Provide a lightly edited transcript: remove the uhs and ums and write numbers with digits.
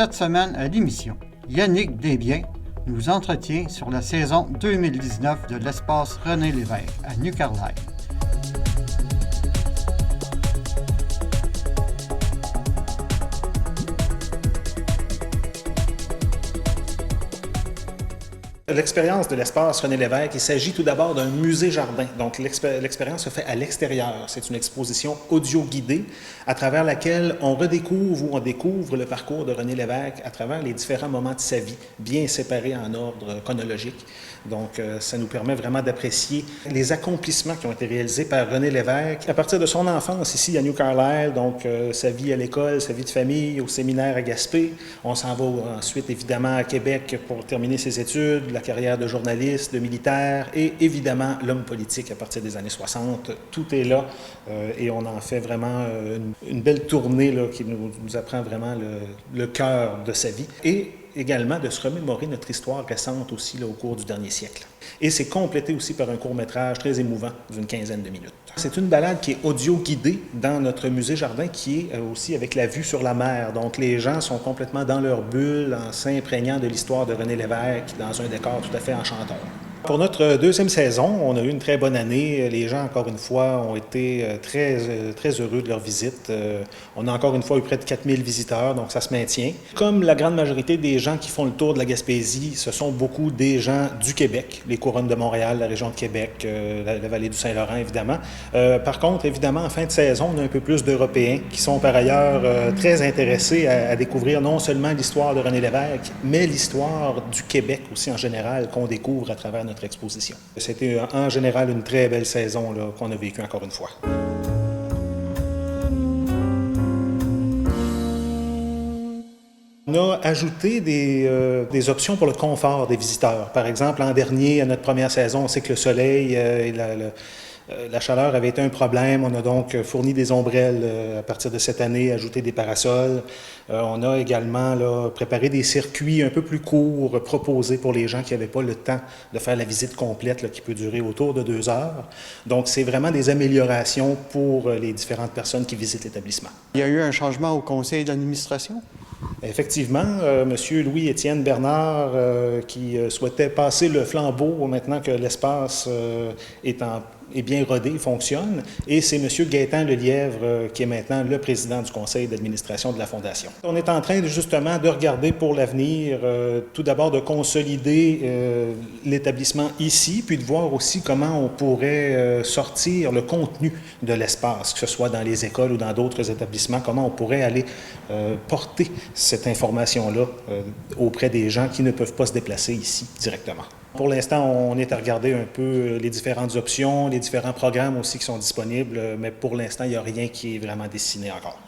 Cette semaine à l'émission, Yannick Desbiens nous entretient sur la saison 2019 de l'espace René Lévesque à New Carlisle. L'expérience de l'espace René Lévesque, il s'agit tout d'abord d'un musée-jardin. Donc, l'expérience se fait à l'extérieur. C'est une exposition audio-guidée à travers laquelle on redécouvre ou on découvre le parcours de René Lévesque à travers les différents moments de sa vie, bien séparés en ordre chronologique. Donc, ça nous permet vraiment d'apprécier les accomplissements qui ont été réalisés par René Lévesque à partir de son enfance ici à New Carlisle, donc sa vie à l'école, sa vie de famille, au séminaire à Gaspé. On s'en va ensuite évidemment à Québec pour terminer ses études, la carrière de journaliste, de militaire et évidemment l'homme politique à partir des années 60. Tout est là et on en fait vraiment une belle tournée là, qui nous apprend vraiment le cœur de sa vie. Et également de se remémorer notre histoire récente aussi là, au cours du dernier siècle. Et c'est complété aussi par un court-métrage très émouvant d'une quinzaine de minutes. C'est une balade qui est audio-guidée dans notre musée-jardin qui est aussi avec la vue sur la mer. Donc les gens sont complètement dans leur bulle en s'imprégnant de l'histoire de René Lévesque dans un décor tout à fait enchanteur. Pour notre deuxième saison, on a eu une très bonne année. Les gens, encore une fois, ont été très heureux de leur visite. On a encore une fois eu près de 4000 visiteurs, donc ça se maintient. Comme la grande majorité des gens qui font le tour de la Gaspésie, ce sont beaucoup des gens du Québec, les couronnes de Montréal, la région de Québec, la vallée du Saint-Laurent, évidemment. Par contre, évidemment, en fin de saison, on a un peu plus d'Européens qui sont par ailleurs très intéressés à découvrir non seulement l'histoire de René Lévesque, mais l'histoire du Québec aussi en général qu'on découvre à travers notre exposition. C'était en général une très belle saison là, qu'on a vécue encore une fois. On a ajouté des options pour le confort des visiteurs. Par exemple, l'an dernier, à notre première saison, on sait que le soleil et la chaleur avait été un problème. On a donc fourni des ombrelles à partir de cette année, ajouté des parasols. On a également là, préparé des circuits un peu plus courts proposés pour les gens qui n'avaient pas le temps de faire la visite complète là, qui peut durer autour de 2 heures. Donc, c'est vraiment des améliorations pour les différentes personnes qui visitent l'établissement. Il y a eu un changement au conseil d'administration? Effectivement, M. Louis-Étienne Bernard, qui souhaitait passer le flambeau maintenant que l'espace est bien rodé, fonctionne, et c'est M. Gaétan Lelièvre qui est maintenant le président du conseil d'administration de la Fondation. On est en train justement de regarder pour l'avenir, tout d'abord de consolider l'établissement ici, puis de voir aussi comment on pourrait sortir le contenu de l'espace, que ce soit dans les écoles ou dans d'autres établissements, comment on pourrait aller porter cette information-là auprès des gens qui ne peuvent pas se déplacer ici directement. Pour l'instant, on est à regarder un peu les différentes options, les différents programmes aussi qui sont disponibles, mais pour l'instant, il n'y a rien qui est vraiment dessiné encore.